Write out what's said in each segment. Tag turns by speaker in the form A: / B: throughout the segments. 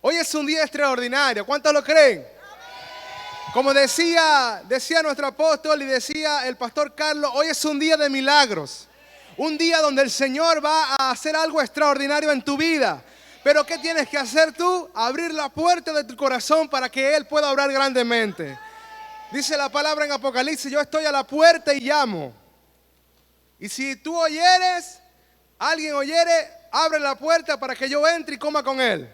A: Hoy es un día extraordinario. ¿Cuántos lo creen? Como decía nuestro apóstol y decía el pastor Carlos, hoy es un día de milagros. Un día donde el Señor va a hacer algo extraordinario en tu vida. Pero ¿qué tienes que hacer tú? Abrir la puerta de tu corazón para que Él pueda obrar grandemente. Dice la palabra en Apocalipsis, yo estoy a la puerta y llamo. Y si tú oyeres, alguien oyere, abre la puerta para que yo entre y coma con Él.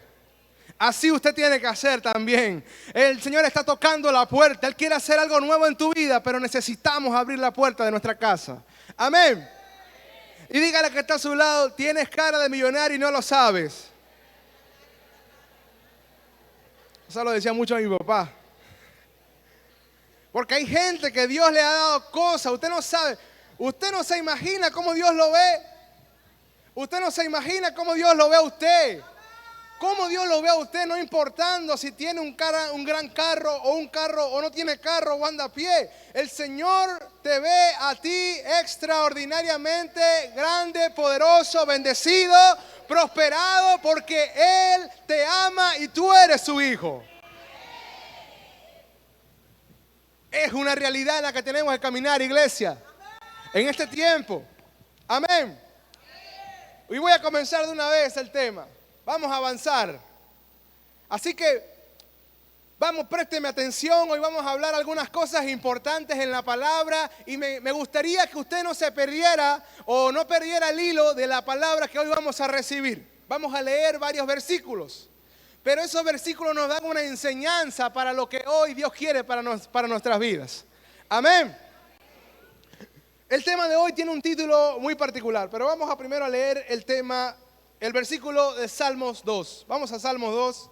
A: Así usted tiene que hacer también. El Señor está tocando la puerta. Él quiere hacer algo nuevo en tu vida, pero necesitamos abrir la puerta de nuestra casa. Amén. Y dígale que está a su lado, tienes cara de millonario y no lo sabes. Eso lo decía mucho a mi papá. Porque hay gente que Dios le ha dado cosas. Usted no sabe. Usted no se imagina cómo Dios lo ve. Usted no se imagina cómo Dios lo ve a usted. Cómo Dios lo ve a usted, no importando si tiene un gran carro o no tiene carro o anda a pie. El Señor te ve a ti extraordinariamente grande, poderoso, bendecido, prosperado, porque Él te ama y tú eres su hijo. Es una realidad en la que tenemos que caminar, iglesia, en este tiempo. Amén. Y voy a comenzar de una vez el tema. Vamos a avanzar. Así que, présteme atención. Hoy vamos a hablar algunas cosas importantes en la palabra. Y me gustaría que usted no se perdiera o no perdiera el hilo de la palabra que hoy vamos a recibir. Vamos a leer varios versículos. Pero esos versículos nos dan una enseñanza para lo que hoy Dios quiere para nuestras vidas. Amén. El tema de hoy tiene un título muy particular. Pero vamos a primero a leer el versículo de Salmos 2. Vamos a Salmos 2.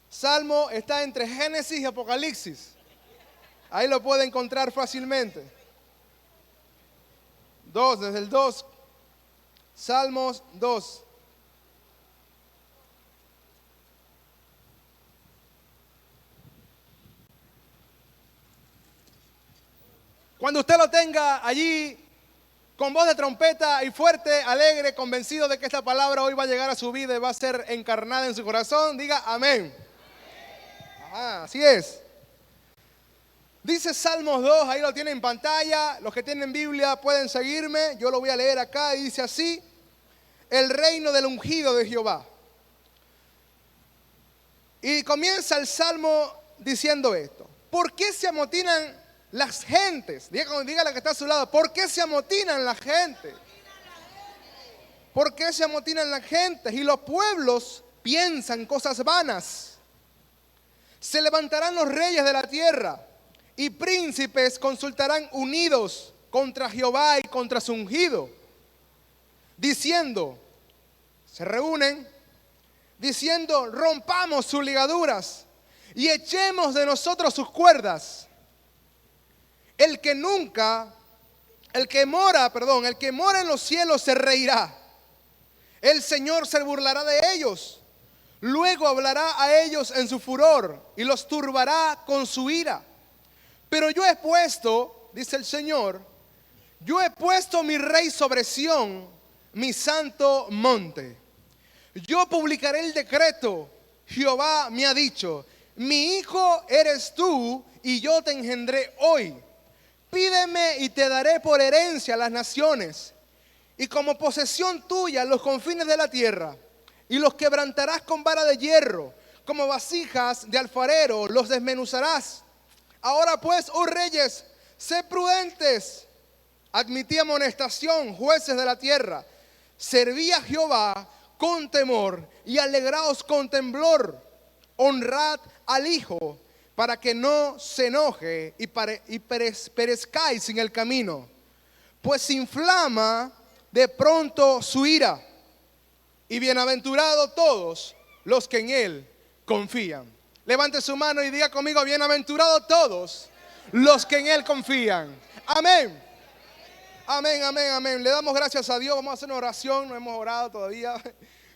A: Salmo está entre Génesis y Apocalipsis. Ahí lo puede encontrar fácilmente. 2, desde el 2. Salmos 2. Cuando usted lo tenga allí, con voz de trompeta y fuerte, alegre, convencido de que esta palabra hoy va a llegar a su vida y va a ser encarnada en su corazón, diga amén. Ajá, así es. Dice Salmos 2, ahí lo tienen en pantalla. Los que tienen Biblia pueden seguirme. Yo lo voy a leer acá y dice así: el reino del ungido de Jehová. Y comienza el Salmo diciendo esto: ¿por qué se amotinan las gentes? Dígale que está a su lado. ¿Por qué se amotinan las gentes? ¿Por qué se amotinan las gentes? Y los pueblos piensan cosas vanas. Se levantarán los reyes de la tierra y príncipes consultarán unidos contra Jehová y contra su ungido, diciendo, se reúnen, diciendo, rompamos sus ligaduras y echemos de nosotros sus cuerdas. El que mora en los cielos se reirá. El Señor se burlará de ellos. Luego hablará a ellos en su furor y los turbará con su ira. Pero yo he puesto, dice el Señor, yo he puesto mi rey sobre Sión, mi santo monte. Yo publicaré el decreto. Jehová me ha dicho, mi hijo eres tú y yo te engendré hoy. Pídeme y te daré por herencia las naciones y como posesión tuya los confines de la tierra. Y los quebrantarás con vara de hierro, como vasijas de alfarero, los desmenuzarás. Ahora pues, oh reyes, sed prudentes. Admitid amonestación, jueces de la tierra. Serví a Jehová con temor y alegraos con temblor. Honrad al Hijo, para que no se enoje y perezcáis en el camino. Pues inflama de pronto su ira. Y bienaventurados todos los que en Él confían. Levante su mano y diga conmigo, bienaventurados todos los que en Él confían. Amén. Amén, amén, amén. Le damos gracias a Dios. Vamos a hacer una oración. No hemos orado todavía.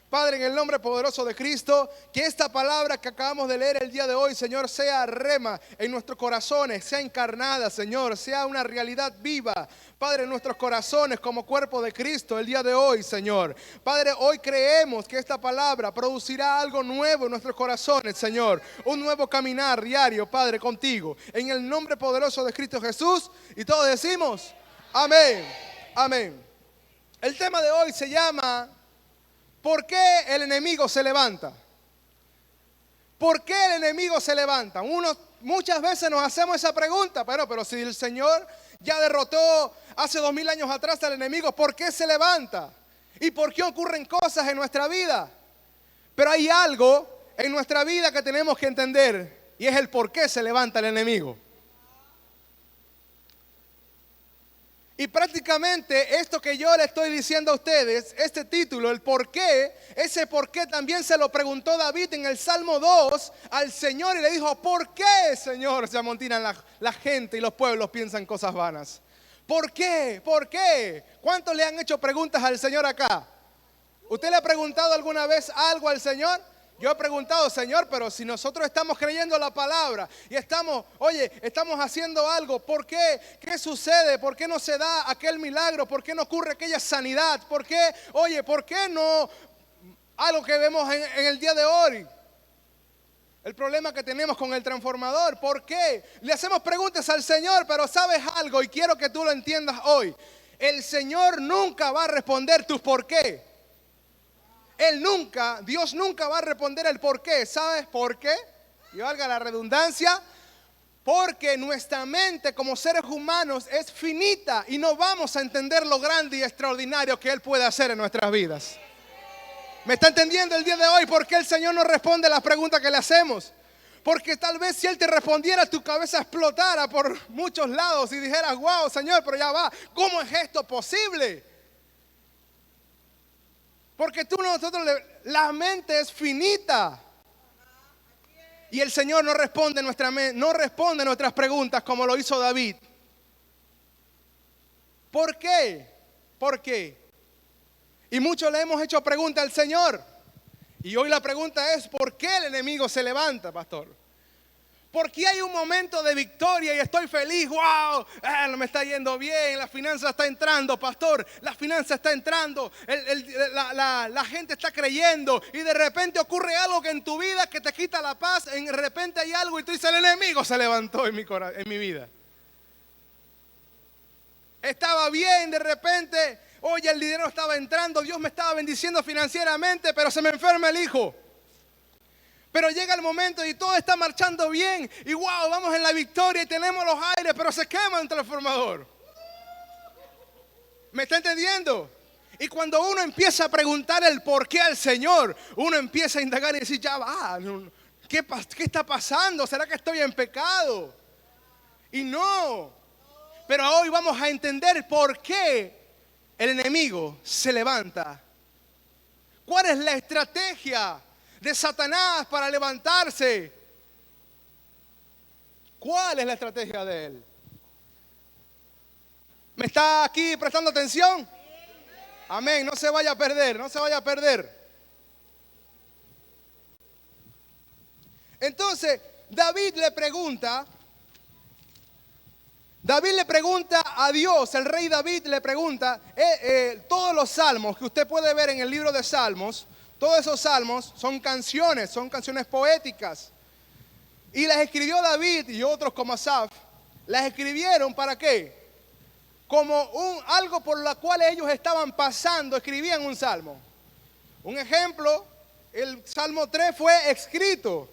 A: Padre, en el nombre poderoso de Cristo, que esta palabra que acabamos de leer el día de hoy, Señor, sea rema en nuestros corazones, sea encarnada, Señor, sea una realidad viva, Padre, en nuestros corazones como cuerpo de Cristo el día de hoy, Señor. Padre, hoy creemos que esta palabra producirá algo nuevo en nuestros corazones, Señor, un nuevo caminar diario, Padre, contigo, en el nombre poderoso de Cristo Jesús, y todos decimos, amén, amén. El tema de hoy se llama: ¿por qué el enemigo se levanta? ¿Por qué el enemigo se levanta? Muchas veces nos hacemos esa pregunta, pero si el Señor ya derrotó hace 2000 años atrás al enemigo, ¿por qué se levanta? ¿Y por qué ocurren cosas en nuestra vida? Pero hay algo en nuestra vida que tenemos que entender, y es el por qué se levanta el enemigo. Y prácticamente esto que yo le estoy diciendo a ustedes, este título, el por qué, ese por qué también se lo preguntó David en el Salmo 2 al Señor y le dijo: ¿por qué, Señor, se amontinan la gente y los pueblos piensan cosas vanas? ¿Por qué? ¿Por qué? ¿Cuántos le han hecho preguntas al Señor acá? ¿Usted le ha preguntado alguna vez algo al Señor? Yo he preguntado: Señor, pero si nosotros estamos creyendo la palabra y estamos haciendo algo, ¿por qué? ¿Qué sucede? ¿Por qué no se da aquel milagro? ¿Por qué no ocurre aquella sanidad? ¿Por qué? Oye, ¿por qué no algo que vemos en el día de hoy? El problema que tenemos con el transformador. ¿Por qué? Le hacemos preguntas al Señor, pero ¿sabes algo? Y quiero que tú lo entiendas hoy. El Señor nunca va a responder tus por qué. Dios nunca va a responder el por qué. ¿Sabes por qué? Y valga la redundancia, porque nuestra mente como seres humanos es finita y no vamos a entender lo grande y extraordinario que Él puede hacer en nuestras vidas. ¿Me está entendiendo el día de hoy por qué el Señor no responde las preguntas que le hacemos? Porque tal vez si Él te respondiera, tu cabeza explotara por muchos lados y dijeras: wow, Señor, pero ya va, ¿cómo es esto posible? Porque la mente es finita. Y el Señor no responde nuestras preguntas como lo hizo David. ¿Por qué? ¿Por qué? Y muchos le hemos hecho preguntas al Señor. Y hoy la pregunta es: ¿por qué el enemigo se levanta, pastor? Porque hay un momento de victoria y estoy feliz. ¡Wow! Me está yendo bien. La finanza está entrando, pastor. La finanza está entrando. La gente está creyendo. Y de repente ocurre algo que en tu vida que te quita la paz. De repente hay algo y tú dices: el enemigo se levantó en mi vida. Estaba bien, de repente, oye, el dinero estaba entrando. Dios me estaba bendiciendo financieramente, pero se me enferma el hijo. Pero llega el momento y todo está marchando bien. Y wow, vamos en la victoria y tenemos los aires, pero se quema un transformador. ¿Me está entendiendo? Y cuando uno empieza a preguntar el por qué al Señor, uno empieza a indagar y decir: ya va, ¿qué está pasando? ¿Será que estoy en pecado? Y no. Pero hoy vamos a entender por qué el enemigo se levanta. ¿Cuál es la estrategia de Satanás para levantarse? ¿Cuál es la estrategia de él? ¿Me está aquí prestando atención? Amén, no se vaya a perder, no se vaya a perder. Entonces, David le pregunta a Dios, el rey David le pregunta, todos los salmos que usted puede ver en el libro de Salmos, todos esos salmos son canciones poéticas. Y las escribió David y otros como Asaf. Las escribieron ¿para qué? Como algo por la cual ellos estaban pasando, escribían un salmo. Un ejemplo, el Salmo 3 fue escrito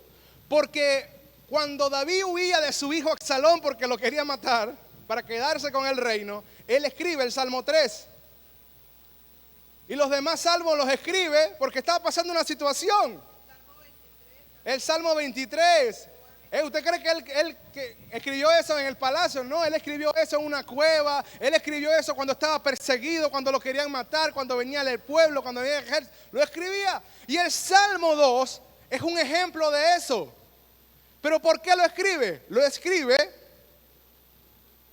A: porque cuando David huía de su hijo Absalón porque lo quería matar para quedarse con el reino, él escribe el Salmo 3. Y los demás salmos los escribe porque estaba pasando una situación. El Salmo 23. ¿Usted cree que él que escribió eso en el palacio? No, él escribió eso en una cueva. Él escribió eso cuando estaba perseguido, cuando lo querían matar, cuando venía el pueblo, cuando venía el ejército. Lo escribía. Y el Salmo 2 es un ejemplo de eso. ¿Pero por qué lo escribe? Lo escribe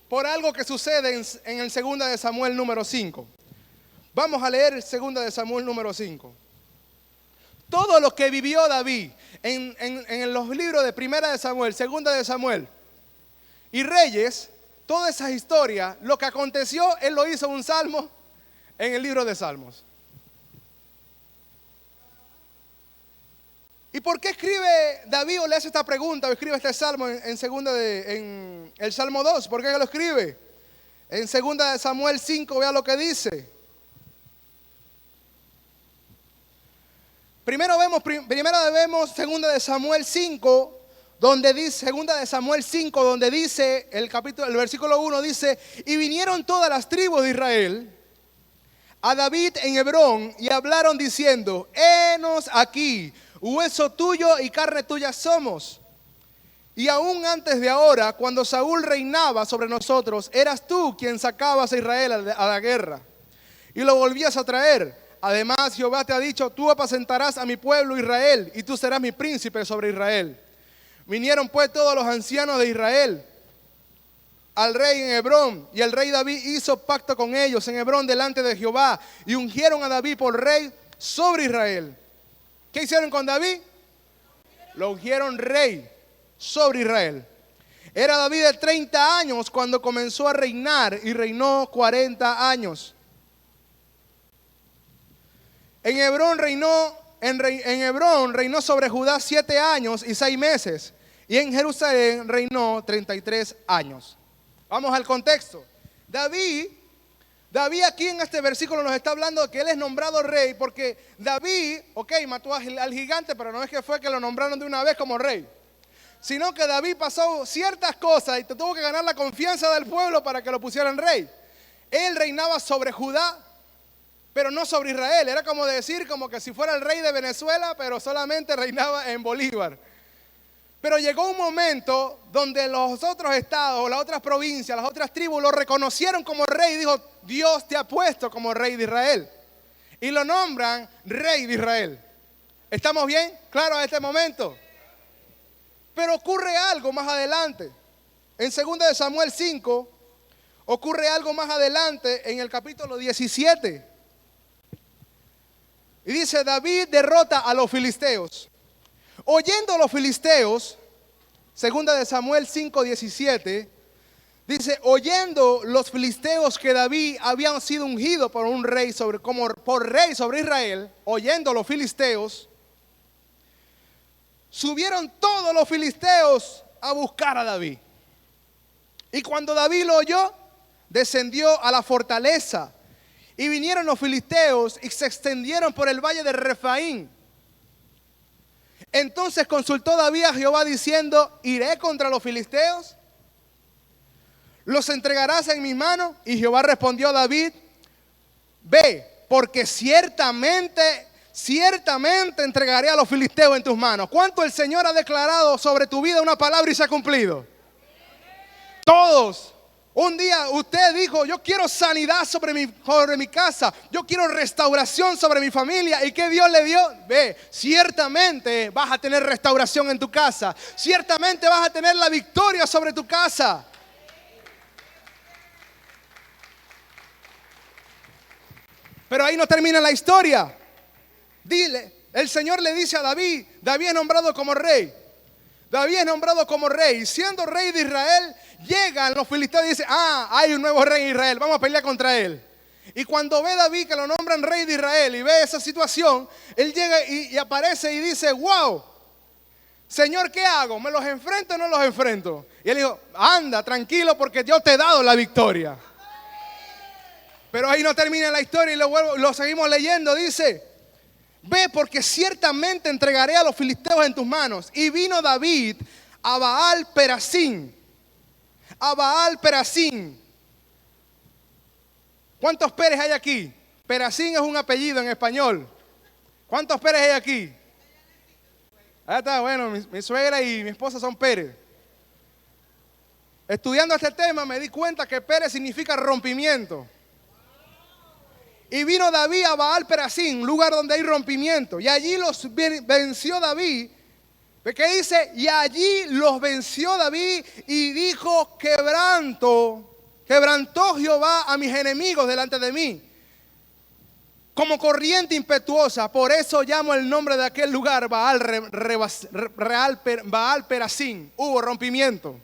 A: por algo que sucede en el 2 de Samuel número 5. Vamos a leer el 2 de Samuel número 5. todo lo que vivió David en los libros de Primera de Samuel, Segunda de Samuel y Reyes, todas esas historias, lo que aconteció, él lo hizo en un salmo en el libro de Salmos. ¿Y por qué escribe David o le hace esta pregunta o escribe este salmo en el Salmo 2? ¿Por qué lo escribe? En Segunda de Samuel 5, vea lo que dice. Primero vemos Segunda de Samuel 5, donde dice, Segunda de Samuel 5, donde dice, el versículo 1 dice, y vinieron todas las tribus de Israel a David en Hebrón y hablaron diciendo, henos aquí, hueso tuyo y carne tuya somos. Y aún antes de ahora, cuando Saúl reinaba sobre nosotros, eras tú quien sacabas a Israel a la guerra y lo volvías a traer. Además, Jehová te ha dicho, tú apacentarás a mi pueblo Israel y tú serás mi príncipe sobre Israel. Vinieron pues todos los ancianos de Israel al rey en Hebrón, y el rey David hizo pacto con ellos en Hebrón delante de Jehová, y ungieron a David por rey sobre Israel. ¿Qué hicieron con David? Lo ungieron rey sobre Israel. Era David de 30 años cuando comenzó a reinar, y reinó 40 años. En Hebrón reinó sobre Judá 7 años y 6 meses, y en Jerusalén reinó 33 años. Vamos al contexto. David aquí en este versículo nos está hablando de que él es nombrado rey, porque David, mató al gigante, pero no es que fue que lo nombraron de una vez como rey, sino que David pasó ciertas cosas y tuvo que ganar la confianza del pueblo para que lo pusieran rey. Él reinaba sobre Judá, pero no sobre Israel. Era como decir, como que si fuera el rey de Venezuela, pero solamente reinaba en Bolívar. Pero llegó un momento donde los otros estados, las otras provincias, las otras tribus lo reconocieron como rey y dijo, Dios te ha puesto como rey de Israel. Y lo nombran rey de Israel. ¿Estamos bien? ¿Claro a este momento? Pero ocurre algo más adelante. En 2 de Samuel 5, ocurre algo más adelante en el capítulo 17. Y dice, David derrota a los filisteos. Oyendo los filisteos, 2 de Samuel 5, 17, dice, oyendo los filisteos que David había sido ungido por un rey por rey sobre Israel, oyendo los filisteos, subieron todos los filisteos a buscar a David. Y cuando David lo oyó, descendió a la fortaleza. Y vinieron los filisteos y se extendieron por el valle de Refaín. Entonces consultó David a Jehová diciendo, ¿iré contra los filisteos? ¿Los entregarás en mis manos? Y Jehová respondió a David, ve, porque ciertamente entregaré a los filisteos en tus manos. ¿Cuánto el Señor ha declarado sobre tu vida una palabra y se ha cumplido? Todos. Un día usted dijo, yo quiero sanidad sobre mi casa, yo quiero restauración sobre mi familia. ¿Y qué Dios le dio? Ve, ciertamente vas a tener restauración en tu casa, ciertamente vas a tener la victoria sobre tu casa. Pero ahí no termina la historia. El Señor le dice a David, David es nombrado como rey. David es nombrado como rey. Siendo rey de Israel, llegan los filisteos y dicen, hay un nuevo rey en Israel, vamos a pelear contra él. Y cuando ve David que lo nombran rey de Israel y ve esa situación, él llega y aparece y dice, wow, Señor, ¿qué hago? ¿Me los enfrento o no los enfrento? Y él dijo, anda, tranquilo, porque Dios te ha dado la victoria. Pero ahí no termina la historia y lo seguimos leyendo. Dice, ve, porque ciertamente entregaré a los filisteos en tus manos. Y vino David a Baal Perasim. A Baal Perasim. ¿Cuántos Pérez hay aquí? Perasim es un apellido en español. ¿Cuántos Pérez hay aquí? Ahí está, bueno, mi suegra y mi esposa son Pérez. Estudiando este tema me di cuenta que Pérez significa rompimiento. Y vino David a Baal Perasim, lugar donde hay rompimiento. Y allí los venció David. ¿Qué dice? Y allí los venció David y dijo, quebrantó Jehová a mis enemigos delante de mí. como corriente impetuosa. Por eso llamo el nombre de aquel lugar Baal Perasim. Hubo rompimiento.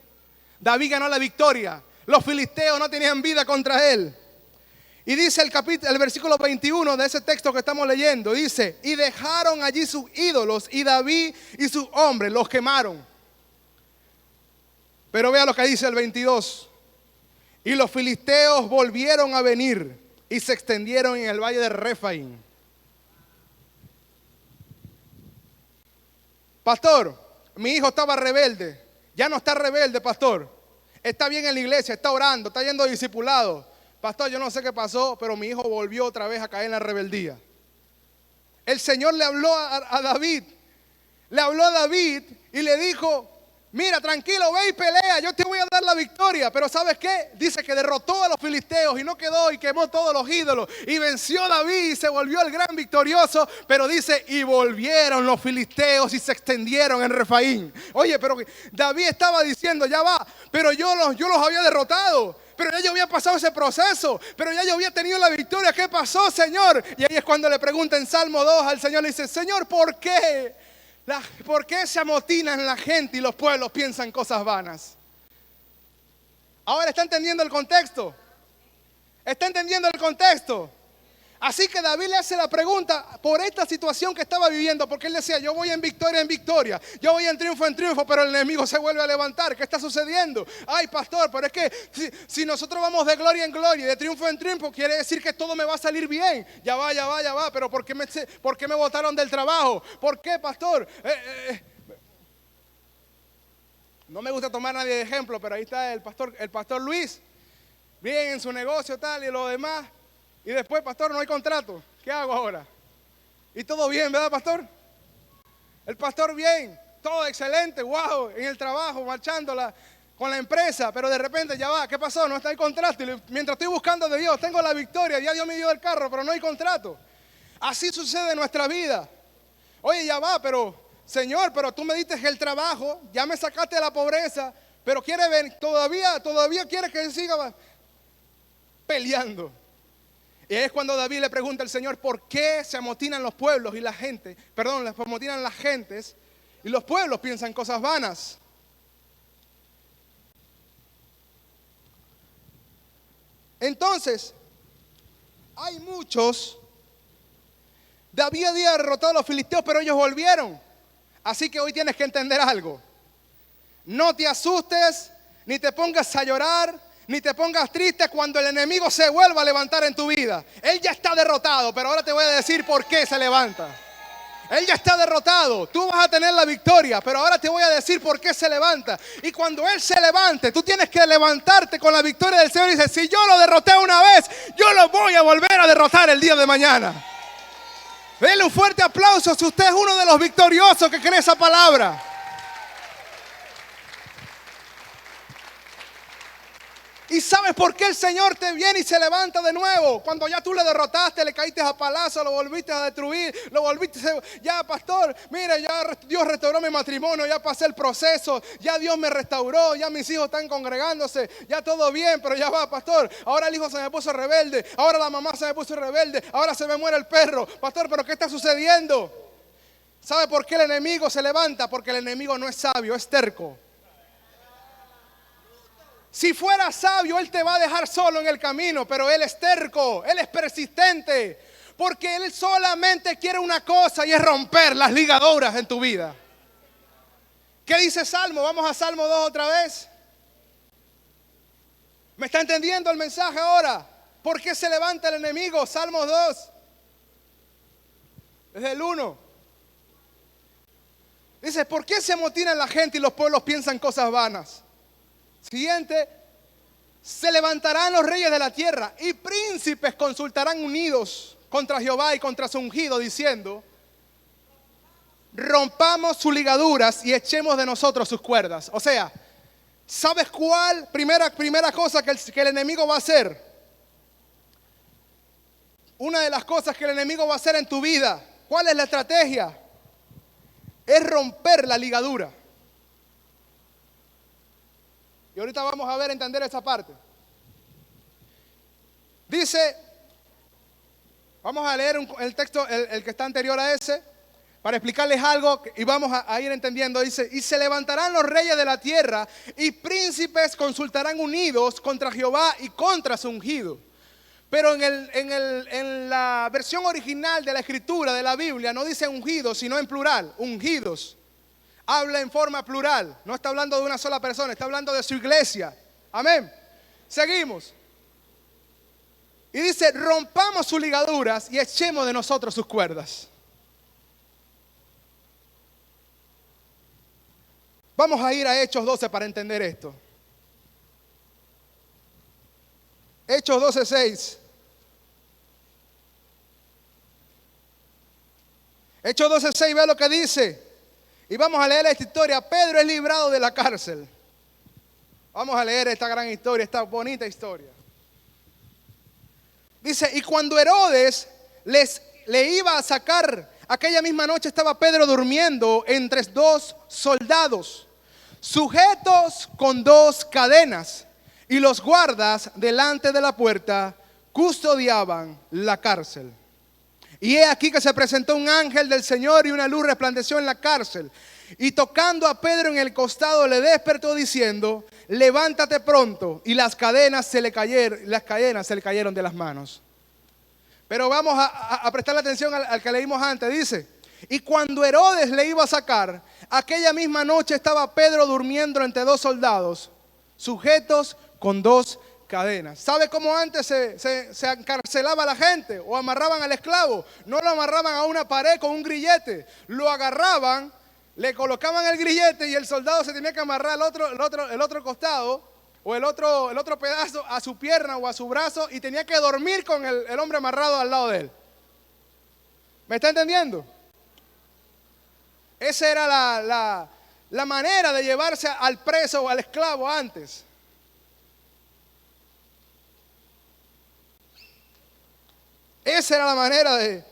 A: David ganó la victoria. Los filisteos no tenían vida contra él. Y dice el versículo 21 de ese texto que estamos leyendo, dice, y dejaron allí sus ídolos, y David y sus hombres los quemaron. Pero vea lo que dice el 22. Y los filisteos volvieron a venir y se extendieron en el valle de Refaim. Pastor, mi hijo estaba rebelde. Ya no está rebelde, pastor. Está bien en la iglesia, está orando, está yendo discipulado. Pastor, yo no sé qué pasó, pero mi hijo volvió otra vez a caer en la rebeldía. El Señor le habló a David. Le habló a David y le dijo, mira, tranquilo, ve y pelea, yo te voy a dar la victoria. Pero ¿sabes qué? Dice que derrotó a los filisteos y no quedó y quemó todos los ídolos. Y venció a David y se volvió el gran victorioso. Pero dice, y volvieron los filisteos y se extendieron en Refaim. Oye, pero David estaba diciendo, ya va, pero yo los había derrotado. Pero ya yo había pasado ese proceso, pero ya yo había tenido la victoria. ¿Qué pasó, Señor? Y ahí es cuando le pregunta en Salmo 2 al Señor, le dice, Señor, ¿por qué? ¿Por qué se amotinan la gente y los pueblos piensan cosas vanas? Ahora está entendiendo el contexto. Está entendiendo el contexto. Así que David le hace la pregunta por esta situación que estaba viviendo, porque él decía, yo voy en victoria, yo voy en triunfo, pero el enemigo se vuelve a levantar. ¿Qué está sucediendo? Ay, pastor, pero es que si nosotros vamos de gloria en gloria, de triunfo en triunfo, quiere decir que todo me va a salir bien. Ya va, pero ¿por qué me botaron del trabajo? ¿Por qué, pastor? No me gusta tomar a nadie de ejemplo, pero ahí está el pastor Luis, bien en su negocio tal y lo demás. Y después, pastor, no hay contrato. ¿Qué hago ahora? Y todo bien, ¿verdad, pastor? El pastor bien, todo excelente, wow, en el trabajo, marchándola con la empresa. Pero de repente ya va, ¿qué pasó? No está el contrato. Y mientras estoy buscando de Dios, tengo la victoria. Ya Dios me dio el carro, pero no hay contrato. Así sucede en nuestra vida. Oye, ya va, pero Señor, pero tú me diste el trabajo, ya me sacaste de la pobreza, pero todavía quiere que siga peleando. Y es cuando David le pregunta al Señor, ¿por qué se amotinan los pueblos y la gente? Perdón, se amotinan las gentes y los pueblos piensan cosas vanas. Entonces, hay muchos. David había derrotado a los filisteos, pero ellos volvieron. Así que hoy tienes que entender algo. No te asustes, ni te pongas a llorar, ni te pongas triste cuando el enemigo se vuelva a levantar en tu vida. Él ya está derrotado, pero ahora te voy a decir por qué se levanta. Él ya está derrotado, tú vas a tener la victoria, pero ahora te voy a decir por qué se levanta. Y cuando Él se levante, tú tienes que levantarte con la victoria del Señor y decir, si yo lo derroté una vez, yo lo voy a volver a derrotar el día de mañana. Denle un fuerte aplauso si usted es uno de los victoriosos que cree esa palabra. ¿Y sabes por qué el Señor te viene y se levanta de nuevo? Cuando ya tú le derrotaste, le caíste a palazo, lo volviste a destruir, ya pastor, mira, ya Dios restauró mi matrimonio, ya pasé el proceso, ya Dios me restauró, ya mis hijos están congregándose, ya todo bien, pero ya va, pastor, ahora el hijo se me puso rebelde, ahora la mamá se me puso rebelde, ahora se me muere el perro. Pastor, ¿pero qué está sucediendo? ¿Sabe por qué el enemigo se levanta? Porque el enemigo no es sabio, es terco. Si fuera sabio, Él te va a dejar solo en el camino, pero Él es terco, Él es persistente, porque Él solamente quiere una cosa y es romper las ligaduras en tu vida. ¿Qué dice Salmo? Vamos a Salmo 2 otra vez. ¿Me está entendiendo el mensaje ahora? ¿Por qué se levanta el enemigo? Salmo 2, desde el 1. Dice, ¿por qué se amotina la gente y los pueblos piensan cosas vanas? Siguiente, se levantarán los reyes de la tierra y príncipes consultarán unidos contra Jehová y contra su ungido, diciendo, rompamos sus ligaduras y echemos de nosotros sus cuerdas. O sea, ¿sabes cuál? Primera cosa que el enemigo va a hacer. Una de las cosas que el enemigo va a hacer en tu vida, ¿cuál es la estrategia? Es romper la ligadura. Y ahorita vamos a ver, entender esa parte. Dice, Vamos a leer el texto, el que está anterior a ese, para explicarles algo y vamos a ir entendiendo. Dice, y se levantarán los reyes de la tierra y príncipes consultarán unidos contra Jehová y contra su ungido. Pero en la versión original de la escritura de la Biblia no dice ungidos, sino en plural, ungidos. Habla en forma plural, no está hablando de una sola persona, está hablando de su iglesia. Amén. Seguimos. Y dice, rompamos sus ligaduras y echemos de nosotros sus cuerdas. Vamos a ir a Hechos 12 para entender esto. Hechos 12:6. Hechos 12:6, ve lo que dice. Y vamos a leer esta historia. Pedro es librado de la cárcel. Vamos a leer esta gran historia, esta bonita historia. Dice, y cuando Herodes le iba a sacar, aquella misma noche estaba Pedro durmiendo entre dos soldados, sujetos con dos cadenas, y los guardas delante de la puerta custodiaban la cárcel. Y he aquí que se presentó un ángel del Señor y una luz resplandeció en la cárcel. Y tocando a Pedro en el costado le despertó diciendo, levántate pronto. Y las cadenas se le cayeron de las manos. Pero vamos a prestarle atención al que leímos antes. Dice, y cuando Herodes le iba a sacar, aquella misma noche estaba Pedro durmiendo entre dos soldados, sujetos con dos cadenas. ¿Sabe cómo antes se encarcelaba a la gente o amarraban al esclavo? No lo amarraban a una pared con un grillete, lo agarraban, le colocaban el grillete y el soldado se tenía que amarrar el otro costado o el otro pedazo a su pierna o a su brazo y tenía que dormir con el hombre amarrado al lado de él. ¿Me está entendiendo? Esa era la manera de llevarse al preso o al esclavo antes. Esa era la manera de...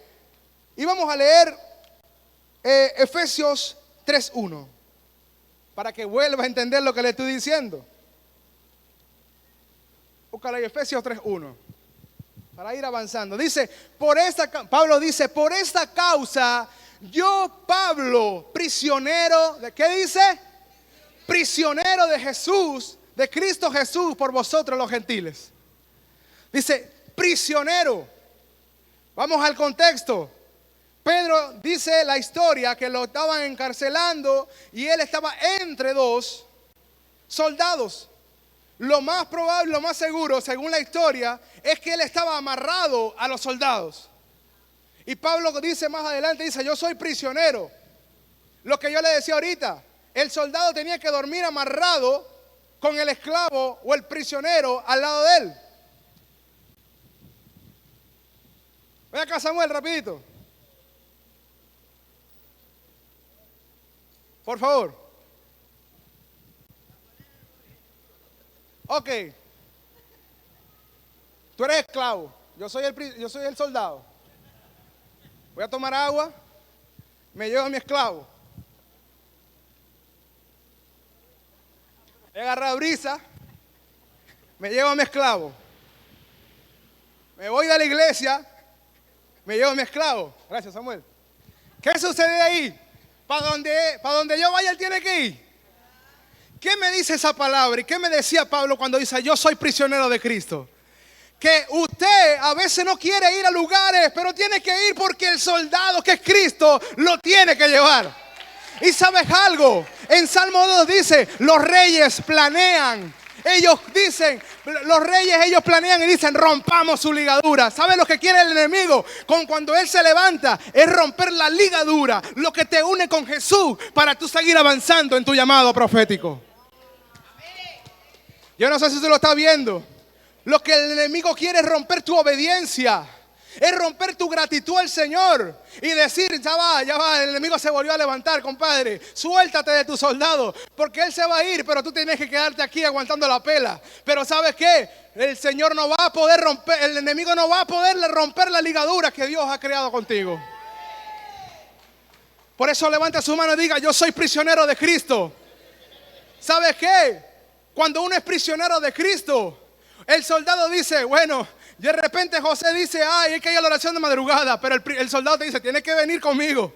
A: Y vamos a leer Efesios 3:1 para que vuelva a entender lo que le estoy diciendo. Búscala ahí, Efesios 3:1 para ir avanzando. Dice, Pablo dice, por esta causa yo, Pablo, prisionero, ¿de qué dice? Prisionero de Jesús, de Cristo Jesús por vosotros los gentiles. Dice, prisionero. Vamos al contexto. Pedro dice la historia que lo estaban encarcelando y él estaba entre dos soldados. Lo más probable, lo más seguro, según la historia, es que él estaba amarrado a los soldados. Y Pablo dice más adelante, dice, yo soy prisionero. Lo que yo le decía ahorita, el soldado tenía que dormir amarrado con el esclavo o el prisionero al lado de él. Ven acá, Samuel, rapidito. Por favor. Ok. Tú eres esclavo. Yo soy el soldado. Voy a tomar agua. Me llevo a mi esclavo. He agarrado brisa. Me llevo a mi esclavo. Me voy de la iglesia. Me llevo a mi esclavo. Gracias, Samuel. ¿Qué sucede ahí? Para donde yo vaya, él tiene que ir. ¿Qué me dice esa palabra? ¿Y qué me decía Pablo cuando dice, yo soy prisionero de Cristo? Que usted a veces no quiere ir a lugares, pero tiene que ir porque el soldado que es Cristo lo tiene que llevar. Y ¿sabes algo? En Salmo 2 dice, los reyes planean. Ellos dicen, los reyes ellos planean y dicen, rompamos su ligadura. ¿Sabes lo que quiere el enemigo? Cuando él se levanta, es romper la ligadura, lo que te une con Jesús para tú seguir avanzando en tu llamado profético. Yo no sé si usted lo está viendo. Lo que el enemigo quiere es romper tu obediencia. Es romper tu gratitud al Señor y decir, ya va, el enemigo se volvió a levantar, compadre. Suéltate de tu soldado, porque él se va a ir, pero tú tienes que quedarte aquí aguantando la pela. Pero ¿sabes qué? El Señor no va a poder romper, el enemigo no va a poder romper la ligadura que Dios ha creado contigo. Por eso levanta su mano y diga, yo soy prisionero de Cristo. ¿Sabes qué? Cuando uno es prisionero de Cristo, el soldado dice, bueno, De repente José dice, ay, hay que ir a la oración de madrugada, pero el soldado te dice, tienes que venir conmigo.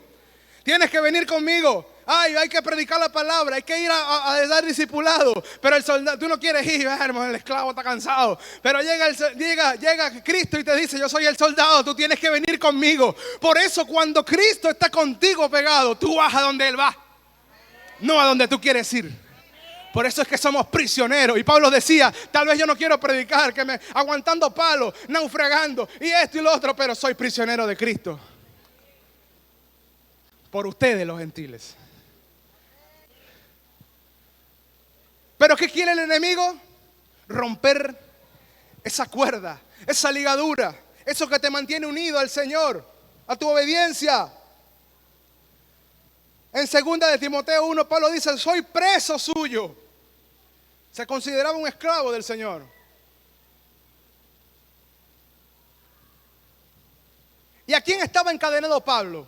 A: Tienes que venir conmigo. Ay, hay que predicar la palabra, hay que ir a dar discipulado. Pero el soldado, tú no quieres ir, hermano, el esclavo está cansado. Pero llega Cristo y te dice, yo soy el soldado, tú tienes que venir conmigo. Por eso cuando Cristo está contigo pegado, tú vas a donde Él va, no a donde tú quieres ir. Por eso es que somos prisioneros. Y Pablo decía, tal vez yo no quiero predicar, aguantando palos, naufragando y esto y lo otro, pero soy prisionero de Cristo. Por ustedes los gentiles. ¿Pero qué quiere el enemigo? Romper esa cuerda, esa ligadura, eso que te mantiene unido al Señor, a tu obediencia. En 2 de Timoteo 1, Pablo dice, soy preso suyo. Se consideraba un esclavo del Señor. ¿Y a quién estaba encadenado Pablo?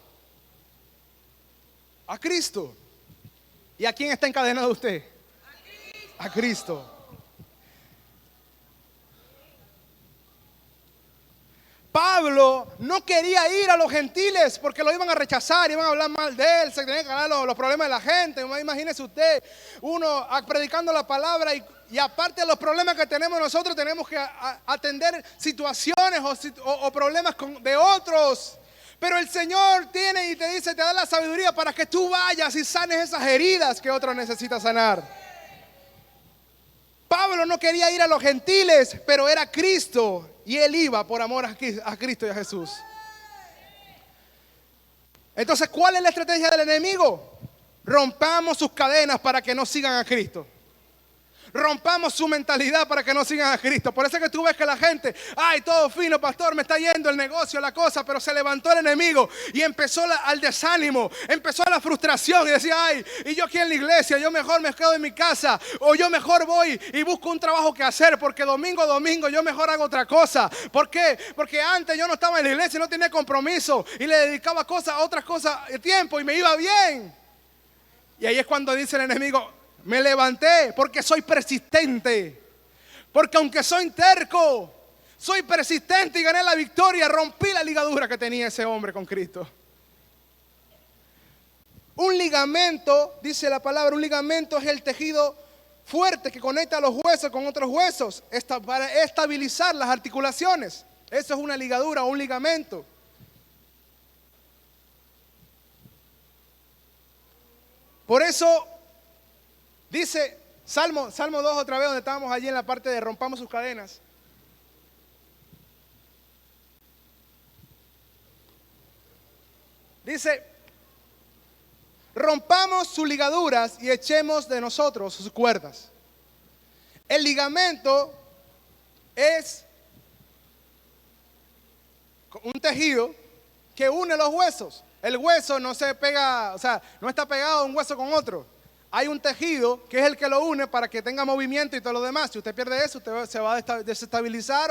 A: A Cristo. ¿Y a quién está encadenado usted? A Cristo. Pablo no quería ir a los gentiles porque lo iban a rechazar, iban a hablar mal de él, se tenían que ganar los problemas de la gente. Imagínese usted, uno predicando la palabra y aparte de los problemas que tenemos nosotros, tenemos que atender situaciones o problemas de otros. Pero el Señor tiene y te dice, te da la sabiduría para que tú vayas y sanes esas heridas que otro necesita sanar. Pablo no quería ir a los gentiles, pero era Cristo y él iba por amor a Cristo y a Jesús. Entonces, ¿cuál es la estrategia del enemigo? Rompamos sus cadenas para que no sigan a Cristo. Rompamos su mentalidad para que no sigan a Cristo. Por eso es que tú ves que la gente, ay, todo fino, pastor, me está yendo el negocio, la cosa, pero se levantó el enemigo y empezó al desánimo, empezó la frustración y decía, ay, y yo aquí en la iglesia, yo mejor me quedo en mi casa, o yo mejor voy y busco un trabajo que hacer, porque domingo a domingo yo mejor hago otra cosa. ¿Por qué? Porque antes yo no estaba en la iglesia, no tenía compromiso y le dedicaba a otras cosas de tiempo y me iba bien. Y ahí es cuando dice el enemigo, me levanté porque soy persistente. Porque aunque soy terco, soy persistente y gané la victoria. Rompí la ligadura que tenía ese hombre con Cristo. Un ligamento, dice la palabra, un ligamento es el tejido fuerte que conecta los huesos con otros huesos para estabilizar las articulaciones. Eso es una ligadura o un ligamento. Por eso dice Salmo 2 otra vez, donde estábamos allí en la parte de rompamos sus cadenas. Dice, rompamos sus ligaduras y echemos de nosotros sus cuerdas. El ligamento es un tejido que une los huesos. El hueso no se pega, o sea, no está pegado un hueso con otro. Hay un tejido que es el que lo une para que tenga movimiento y todo lo demás. Si usted pierde eso, usted se va a desestabilizar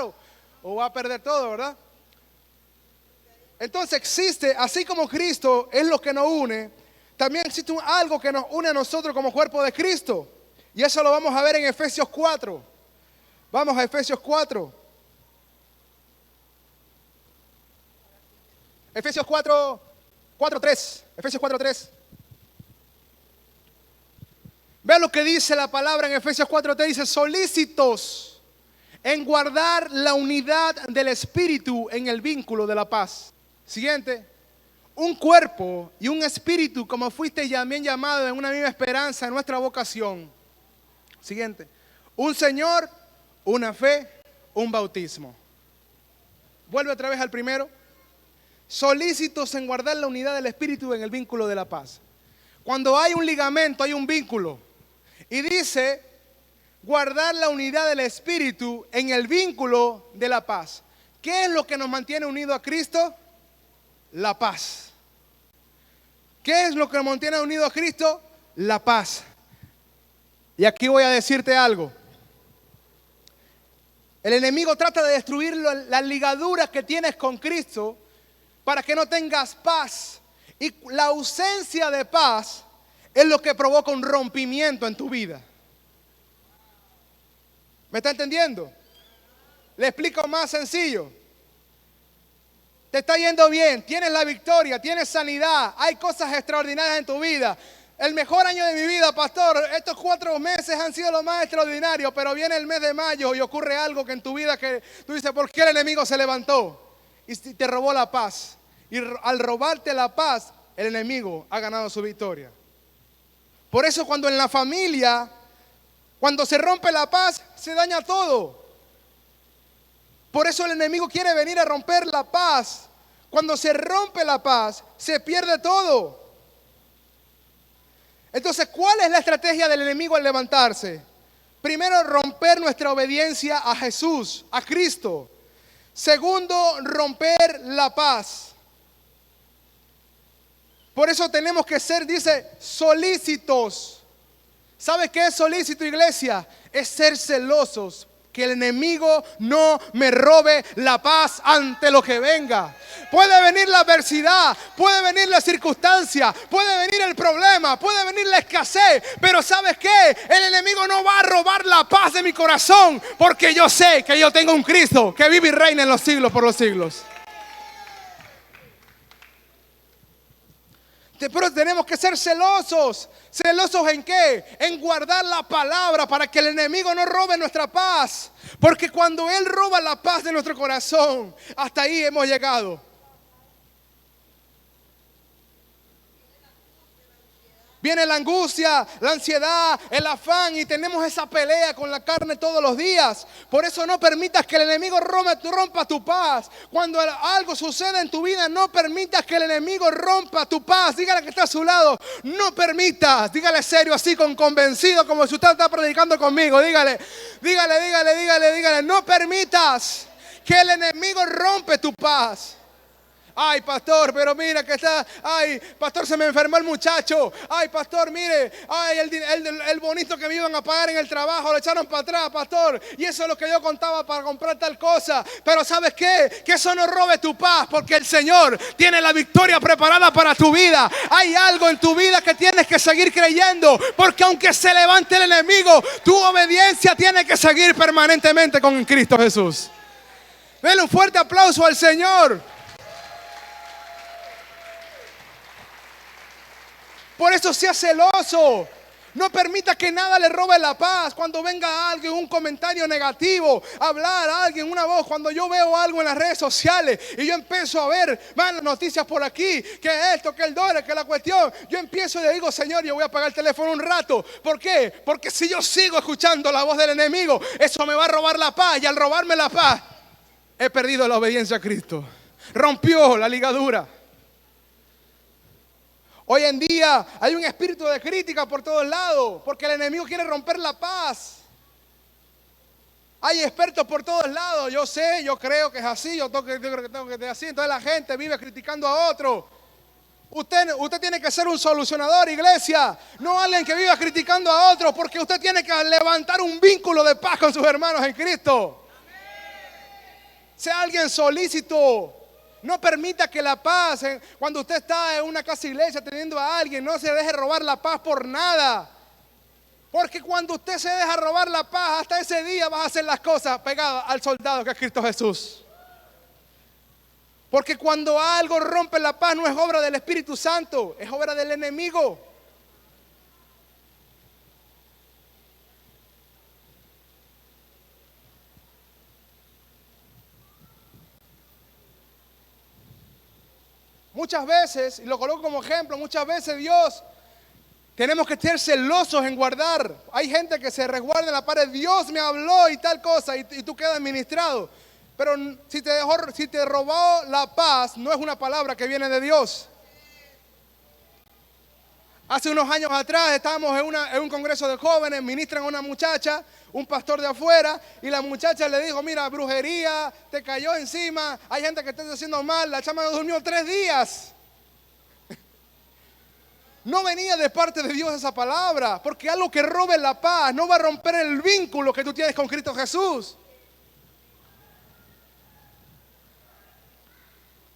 A: o va a perder todo, ¿verdad? Entonces existe, así como Cristo es lo que nos une, también existe algo que nos une a nosotros como cuerpo de Cristo. Y eso lo vamos a ver en Efesios 4. Vamos a Efesios 4. Efesios 4:3. Efesios 4:3. Ve lo que dice la palabra en Efesios 4:3. Dice, solícitos en guardar la unidad del Espíritu en el vínculo de la paz. Siguiente. Un cuerpo y un espíritu, como fuiste también llamado en una misma esperanza en nuestra vocación. Siguiente. Un Señor, una fe, un bautismo. Vuelve otra vez al primero. Solícitos en guardar la unidad del Espíritu en el vínculo de la paz. Cuando hay un ligamento, hay un vínculo. Y dice, guardar la unidad del Espíritu en el vínculo de la paz. ¿Qué es lo que nos mantiene unidos a Cristo? La paz. ¿Qué es lo que nos mantiene unidos a Cristo? La paz. Y aquí voy a decirte algo. El enemigo trata de destruir la ligadura que tienes con Cristo para que no tengas paz. Y la ausencia de paz es lo que provoca un rompimiento en tu vida. ¿Me está entendiendo? Le explico más sencillo. Te está yendo bien, tienes la victoria, tienes sanidad, hay cosas extraordinarias en tu vida. El mejor año de mi vida, pastor, estos 4 meses han sido lo más extraordinario, pero viene el mes de mayo y ocurre algo que en tu vida que tú dices, ¿por qué el enemigo se levantó? Y te robó la paz. Y al robarte la paz, el enemigo ha ganado su victoria. Por eso cuando en la familia, cuando se rompe la paz, se daña todo. Por eso el enemigo quiere venir a romper la paz. Cuando se rompe la paz, se pierde todo. Entonces, ¿cuál es la estrategia del enemigo al levantarse? Primero, romper nuestra obediencia a Jesús, a Cristo. Segundo, romper la paz. Por eso tenemos que ser, dice, solícitos. ¿Sabe qué es solícito, iglesia? Es ser celosos. Que el enemigo no me robe la paz ante lo que venga. Puede venir la adversidad, puede venir la circunstancia, puede venir el problema, puede venir la escasez. Pero ¿sabes qué? El enemigo no va a robar la paz de mi corazón, porque yo sé que yo tengo un Cristo que vive y reina en los siglos por los siglos. Pero tenemos que ser celosos. ¿Celosos en qué? En guardar la palabra para que el enemigo no robe nuestra paz. Porque cuando él roba la paz de nuestro corazón, hasta ahí hemos llegado. Viene la angustia, la ansiedad, el afán y tenemos esa pelea con la carne todos los días. Por eso no permitas que el enemigo rompa tu paz. Cuando algo suceda en tu vida, no permitas que el enemigo rompa tu paz. Dígale que está a su lado, no permitas. Dígale serio, así convencido, como si usted está predicando conmigo. Dígale, no permitas que el enemigo rompe tu paz. Ay, pastor, pero mira que está. Ay, pastor, se me enfermó el muchacho. Ay, pastor, mire. Ay, el bonito que me iban a pagar en el trabajo lo echaron para atrás, pastor. Y eso es lo que yo contaba para comprar tal cosa. Pero ¿sabes qué? Que eso no robe tu paz, porque el Señor tiene la victoria preparada para tu vida. Hay algo en tu vida que tienes que seguir creyendo, porque aunque se levante el enemigo, tu obediencia tiene que seguir permanentemente con Cristo Jesús. Denle un fuerte aplauso al Señor. Por eso sea celoso. No permita que nada le robe la paz. Cuando venga alguien, un comentario negativo, hablar a alguien, una voz. Cuando yo veo algo en las redes sociales y yo empiezo a ver malas noticias por aquí, que esto, que el dólar, que la cuestión, yo empiezo y le digo, Señor, yo voy a apagar el teléfono un rato. ¿Por qué? Porque si yo sigo escuchando la voz del enemigo, eso me va a robar la paz. Y al robarme la paz, he perdido la obediencia a Cristo. Rompió la ligadura. Hoy en día hay un espíritu de crítica por todos lados, porque el enemigo quiere romper la paz. Hay expertos por todos lados. Yo sé, yo creo que es así, yo creo que tengo que ser así. Entonces la gente vive criticando a otro. Usted tiene que ser un solucionador, iglesia. No alguien que viva criticando a otro, porque usted tiene que levantar un vínculo de paz con sus hermanos en Cristo. Sea alguien solícito. No permita que la paz, cuando usted está en una casa iglesia atendiendo a alguien, no se deje robar la paz por nada. Porque cuando usted se deja robar la paz, hasta ese día vas a hacer las cosas pegadas al soldado que es Cristo Jesús. Porque cuando algo rompe la paz no es obra del Espíritu Santo, es obra del enemigo. Muchas veces, y lo coloco como ejemplo, muchas veces Dios, tenemos que ser celosos en guardar. Hay gente que se resguarda en la pared, Dios me habló y tal cosa, y tú quedas ministrado. Pero si te robó la paz, no es una palabra que viene de Dios. Hace unos años atrás estábamos en un congreso de jóvenes, ministran a una muchacha, un pastor de afuera, y la muchacha le dijo, mira, brujería, te cayó encima, hay gente que te está haciendo mal, la chama no durmió 3 días. No venía de parte de Dios esa palabra, porque algo que robe la paz no va a romper el vínculo que tú tienes con Cristo Jesús.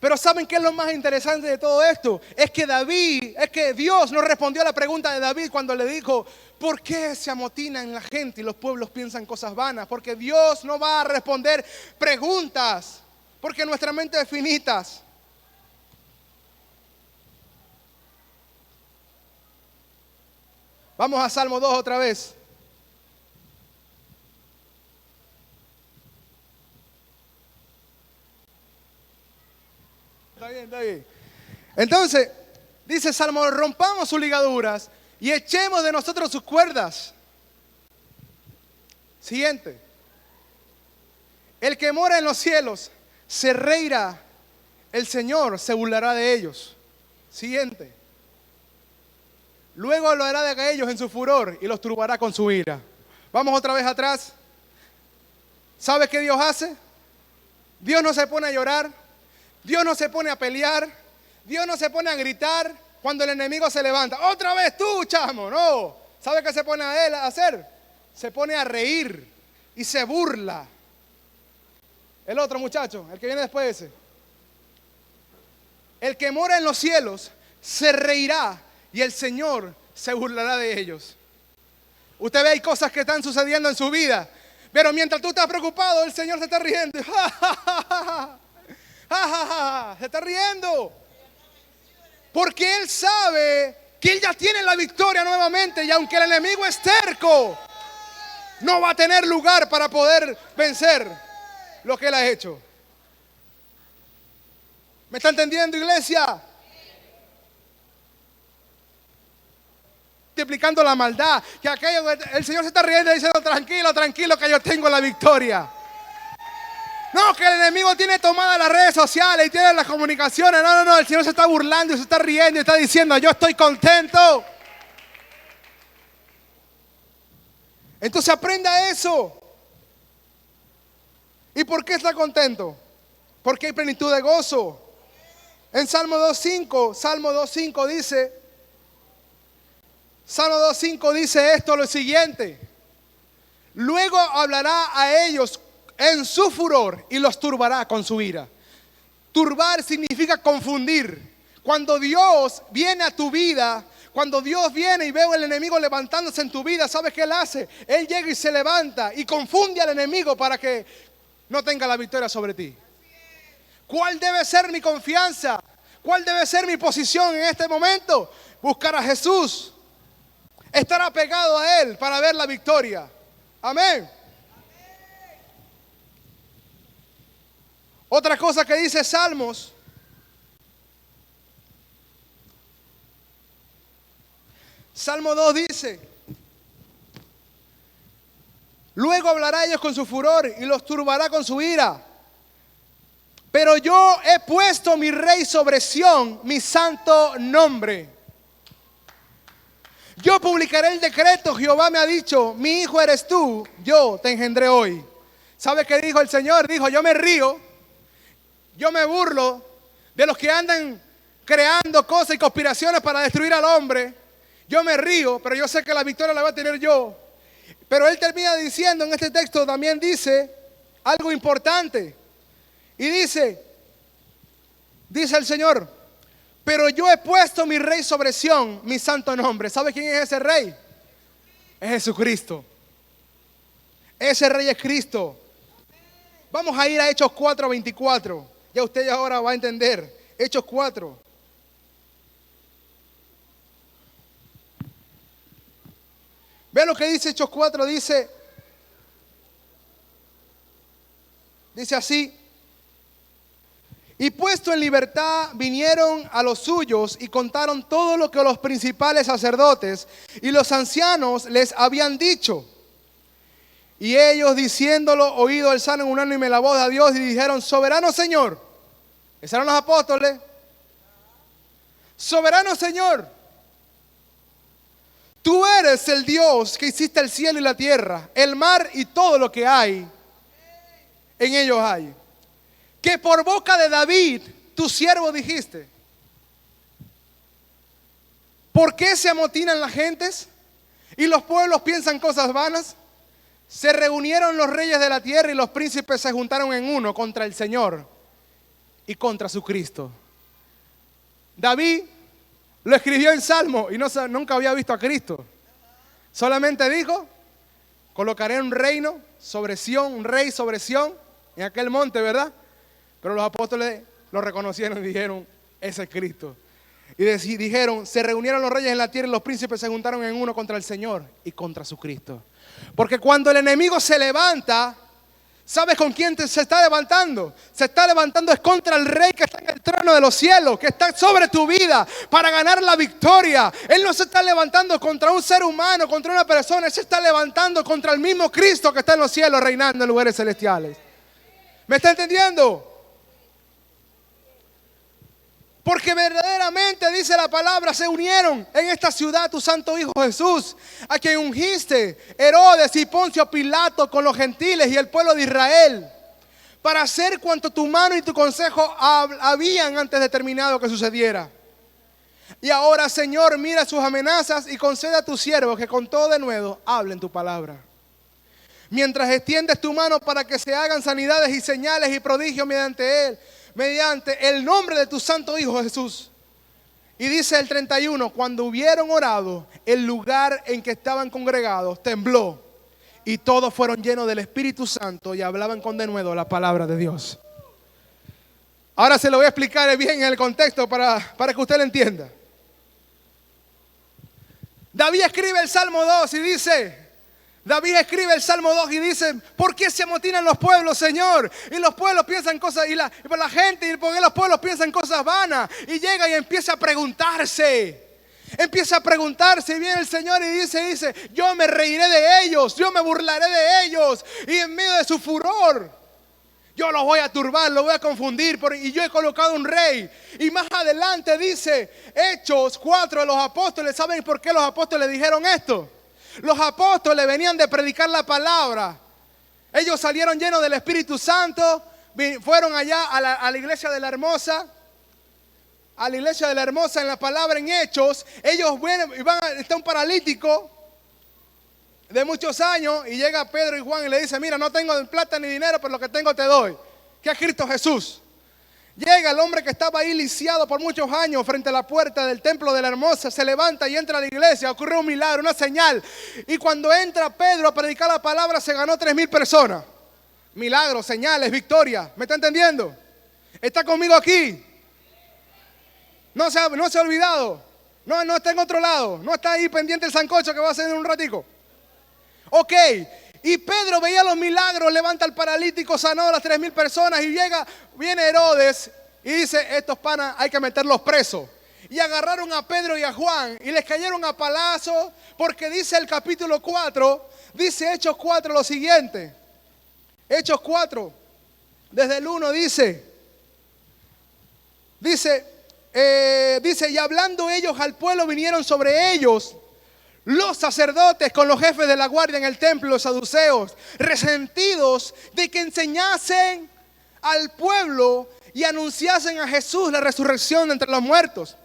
A: Pero ¿saben qué es lo más interesante de todo esto? Es que Dios no respondió a la pregunta de David cuando le dijo, ¿por qué se amotinan la gente y los pueblos piensan cosas vanas? Porque Dios no va a responder preguntas, porque nuestra mente es finita. Vamos a Salmo 2 otra vez. Está bien. Entonces, dice Salmo, rompamos sus ligaduras y echemos de nosotros sus cuerdas. Siguiente. El que mora en los cielos se reirá, el Señor se burlará de ellos. Siguiente. Luego hablará de ellos en su furor y los turbará con su ira. Vamos otra vez atrás. ¿Sabe qué Dios hace? Dios no se pone a llorar. Dios no se pone a pelear. Dios no se pone a gritar cuando el enemigo se levanta. Otra vez tú, chamo. No. ¿Sabe qué se pone a él a hacer? Se pone a reír y se burla. El otro muchacho, el que viene después de ese. El que mora en los cielos se reirá y el Señor se burlará de ellos. Usted ve, hay cosas que están sucediendo en su vida, pero mientras tú estás preocupado, el Señor se está riendo. Se está riendo. Porque Él sabe que Él ya tiene la victoria nuevamente, y aunque el enemigo es terco, no va a tener lugar para poder vencer lo que Él ha hecho. ¿Me está entendiendo, iglesia? Multiplicando la maldad, que aquello, el Señor se está riendo y diciendo, tranquilo, tranquilo, que yo tengo la victoria. No, que el enemigo tiene tomadas las redes sociales y tiene las comunicaciones. No, el Señor se está burlando y se está riendo y está diciendo, yo estoy contento. Entonces aprenda eso. ¿Y por qué está contento? Porque hay plenitud de gozo. En Salmo 2.5 dice esto, lo siguiente. Luego hablará a ellos en su furor y los turbará con su ira. Turbar significa confundir. Cuando Dios viene a tu vida, cuando Dios viene y veo el enemigo levantándose en tu vida, ¿sabes qué Él hace? Él llega y se levanta y confunde al enemigo para que no tenga la victoria sobre ti. ¿Cuál debe ser mi confianza? ¿Cuál debe ser mi posición en este momento? Buscar a Jesús. Estar apegado a Él para ver la victoria. Amén. Otra cosa que dice Salmos. Salmo 2 dice, luego hablará ellos con su furor y los turbará con su ira. Pero yo he puesto mi rey sobre Sión, mi santo nombre. Yo publicaré el decreto, Jehová me ha dicho, mi hijo eres tú, yo te engendré hoy. ¿Sabe qué dijo el Señor? Dijo, yo me río, yo me burlo de los que andan creando cosas y conspiraciones para destruir al hombre. Yo me río, pero yo sé que la victoria la voy a tener yo. Pero Él termina diciendo en este texto, también dice algo importante. Y dice el Señor, pero yo he puesto mi rey sobre Sión, mi santo nombre. ¿Sabe quién es ese rey? Es Jesucristo. Ese rey es Cristo. Vamos a ir a Hechos 4:24. Ya usted ahora va a entender. Hechos 4. Vean lo que dice Hechos 4. Dice así. Y puesto en libertad vinieron a los suyos y contaron todo lo que los principales sacerdotes y los ancianos les habían dicho. Y ellos diciéndolo oído alzaron unánime la voz a Dios y dijeron, soberano Señor. Esos eran los apóstoles. Soberano Señor, tú eres el Dios que hiciste el cielo y la tierra, el mar y todo lo que hay en ellos hay. Que por boca de David, tu siervo, dijiste, ¿por qué se amotinan las gentes y los pueblos piensan cosas vanas? Se reunieron los reyes de la tierra y los príncipes se juntaron en uno contra el Señor y contra su Cristo. David lo escribió en Salmo y nunca había visto a Cristo. Solamente dijo, colocaré un reino sobre Sión, un rey sobre Sión, en aquel monte, ¿verdad? Pero los apóstoles lo reconocieron y dijeron, ese es Cristo. Y dijeron, se reunieron los reyes en la tierra y los príncipes se juntaron en uno contra el Señor y contra su Cristo. Porque cuando el enemigo se levanta, ¿sabes con quién se está levantando? Se está levantando es contra el rey que está en el trono de los cielos, que está sobre tu vida para ganar la victoria. Él no se está levantando contra un ser humano, contra una persona. Él se está levantando contra el mismo Cristo que está en los cielos reinando en lugares celestiales. ¿Me está entendiendo? Porque verdaderamente, dice la palabra, se unieron en esta ciudad tu santo Hijo Jesús, a quien ungiste Herodes y Poncio Pilato con los gentiles y el pueblo de Israel, para hacer cuanto tu mano y tu consejo habían antes determinado que sucediera. Y ahora, Señor, mira sus amenazas y concede a tus siervos que con todo denuedo hablen tu palabra. Mientras extiendes tu mano para que se hagan sanidades y señales y prodigios mediante él, mediante el nombre de tu santo Hijo Jesús. Y dice el 31, cuando hubieron orado, el lugar en que estaban congregados tembló y todos fueron llenos del Espíritu Santo y hablaban con denuedo la palabra de Dios. Ahora se lo voy a explicar bien en el contexto para que usted lo entienda. David escribe el Salmo 2 y dice... David escribe el Salmo 2 y dice, ¿por qué se amotinan los pueblos, Señor? Y los pueblos piensan cosas, y la gente, y porque los pueblos piensan cosas vanas. Y llega y empieza a preguntarse. Y viene el Señor y dice, yo me reiré de ellos, yo me burlaré de ellos. Y en medio de su furor, yo los voy a turbar, los voy a confundir, y yo he colocado un rey. Y más adelante dice, Hechos 4 de los apóstoles, ¿saben por qué los apóstoles dijeron esto? Los apóstoles venían de predicar la palabra. Ellos salieron llenos del Espíritu Santo. Fueron allá a la iglesia de la Hermosa. A la iglesia de la Hermosa en la palabra en Hechos. Ellos está un paralítico de muchos años. Y llega Pedro y Juan y le dice, mira, no tengo plata ni dinero, pero lo que tengo te doy. Que es Cristo Jesús. Llega el hombre que estaba ahí lisiado por muchos años frente a la puerta del templo de la Hermosa, se levanta y entra a la iglesia, ocurre un milagro, una señal. Y cuando entra Pedro a predicar la palabra se ganó 3,000 personas. Milagros, señales, victoria. ¿Me está entendiendo? ¿Está conmigo aquí? No se ha olvidado. No está en otro lado. No está ahí pendiente el sancocho que va a hacer en un ratico. Ok. Y Pedro veía los milagros, levanta al paralítico, sanó a las 3,000 personas y viene Herodes y dice, estos panas hay que meterlos presos. Y agarraron a Pedro y a Juan y les cayeron a palazos porque dice el capítulo 4, dice Hechos 4 lo siguiente. Hechos 4, desde el 1 dice, y hablando ellos al pueblo vinieron sobre ellos los sacerdotes con los jefes de la guardia en el templo, los saduceos, resentidos de que enseñasen al pueblo y anunciasen a Jesús la resurrección de entre los muertos.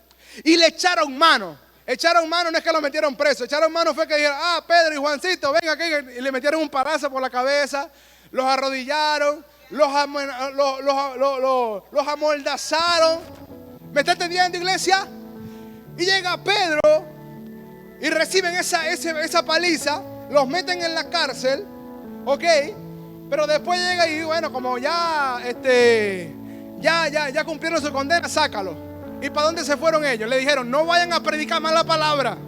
A: Y le echaron mano. Echaron mano no es que lo metieron preso. Echaron mano fue que dijeron, Pedro y Juancito, venga aquí. Y le metieron un palazo por la cabeza. Los arrodillaron. Los amordazaron. ¿Me está entendiendo, iglesia? Y llega Pedro y reciben esa paliza, los meten en la cárcel, ok, pero después llega y bueno, como ya cumplieron su condena, sácalo. ¿Y para dónde se fueron ellos? Le dijeron, no vayan a predicar más la palabra.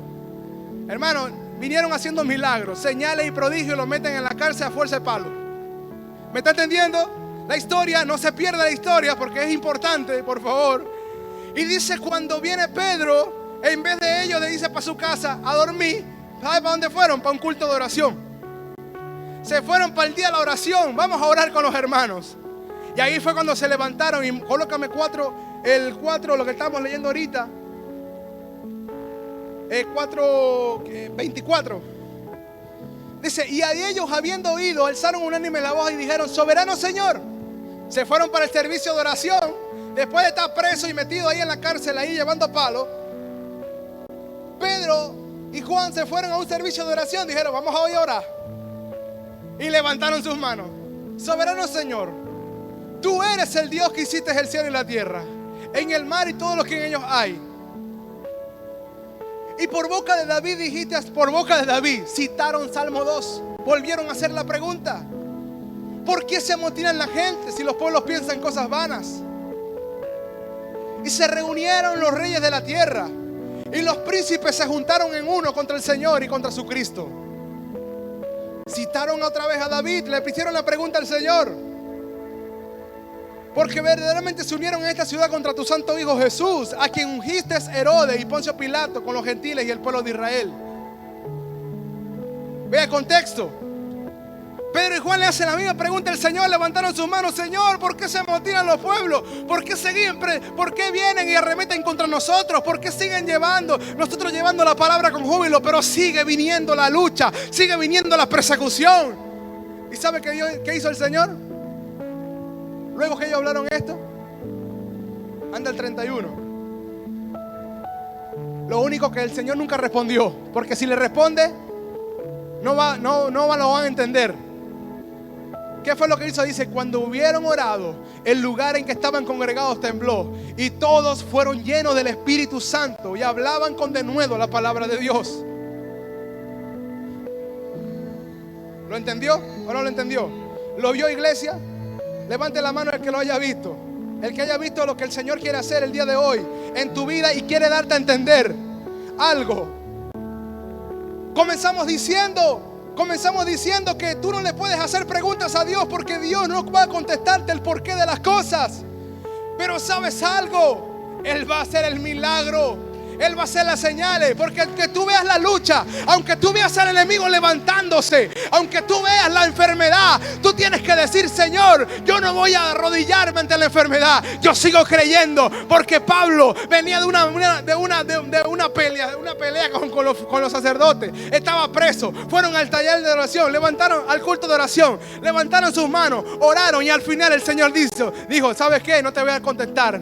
A: Hermano, vinieron haciendo milagros, señales y prodigios, los meten en la cárcel a fuerza de palo. ¿Me está entendiendo? La historia, no se pierda la historia porque es importante, por favor. Y dice, cuando viene Pedro, en vez de ellos le dice para su casa a dormir. ¿Sabe para dónde fueron? Para un culto de oración. Se fueron para el día de la oración. Vamos a orar con los hermanos. Y ahí fue cuando se levantaron. Y colócame el 4, lo que estamos leyendo ahorita. 24. Dice, y a ellos habiendo oído, alzaron unánime la voz y dijeron, soberano Señor. Se fueron para el servicio de oración. Después de estar preso y metido ahí en la cárcel, ahí llevando palo. Pedro y Juan se fueron a un servicio de oración. Dijeron, vamos a hoy orar. Y levantaron sus manos. Soberano Señor, Tú eres el Dios que hiciste el cielo y la tierra, en el mar y todo lo que en ellos hay. Y por boca de David dijiste, por boca de David, citaron Salmo 2, volvieron a hacer la pregunta: ¿por qué se amotinan la gente si los pueblos piensan cosas vanas? Y se reunieron los reyes de la tierra, y los príncipes se juntaron en uno contra el Señor y contra su Cristo. Citaron otra vez a David, le hicieron la pregunta al Señor: porque verdaderamente se unieron en esta ciudad contra tu santo Hijo Jesús, a quien ungiste Herodes y Poncio Pilato con los gentiles y el pueblo de Israel. Vea el contexto. Pedro y Juan le hacen la misma pregunta al Señor, levantaron sus manos: Señor, ¿por qué se amotinan los pueblos? ¿Por qué vienen y arremeten contra nosotros? ¿Por qué siguen nosotros llevando la palabra con júbilo, pero sigue viniendo la lucha, sigue viniendo la persecución? ¿Y sabe qué hizo el Señor? Luego que ellos hablaron esto, anda el 31. Lo único que el Señor nunca respondió, porque si le responde, no lo van a entender. ¿Qué fue lo que hizo? Dice: cuando hubieron orado, el lugar en que estaban congregados tembló, y todos fueron llenos del Espíritu Santo y hablaban con denuedo la palabra de Dios. ¿Lo entendió o no lo entendió? ¿Lo vio, iglesia? Levante la mano el que lo haya visto. El que haya visto lo que el Señor quiere hacer el día de hoy en tu vida y quiere darte a entender algo. Comenzamos diciendo que tú no le puedes hacer preguntas a Dios, porque Dios no va a contestarte el porqué de las cosas. Pero ¿sabes algo? Él va a hacer el milagro. Él va a hacer las señales, porque aunque tú veas la lucha, aunque tú veas al enemigo levantándose, aunque tú veas la enfermedad, tú tienes que decir: Señor, yo no voy a arrodillarme ante la enfermedad, yo sigo creyendo. Porque Pablo venía de una pelea con los sacerdotes, estaba preso, fueron al taller de oración, levantaron al culto de oración, levantaron sus manos, oraron, y al final el Señor dijo: ¿sabes qué? No te voy a contestar,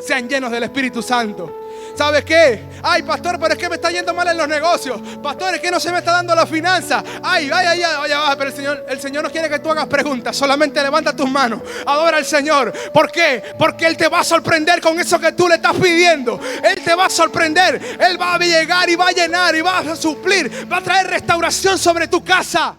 A: sean llenos del Espíritu Santo. ¿Sabes qué? Ay, pastor, pero es que me está yendo mal en los negocios. Pastor, es que no se me está dando la finanza. Ay, pero el Señor no quiere que tú hagas preguntas. Solamente levanta tus manos, adora al Señor. ¿Por qué? Porque Él te va a sorprender con eso que tú le estás pidiendo. Él te va a sorprender. Él va a llegar y va a llenar y va a suplir. Va a traer restauración sobre tu casa.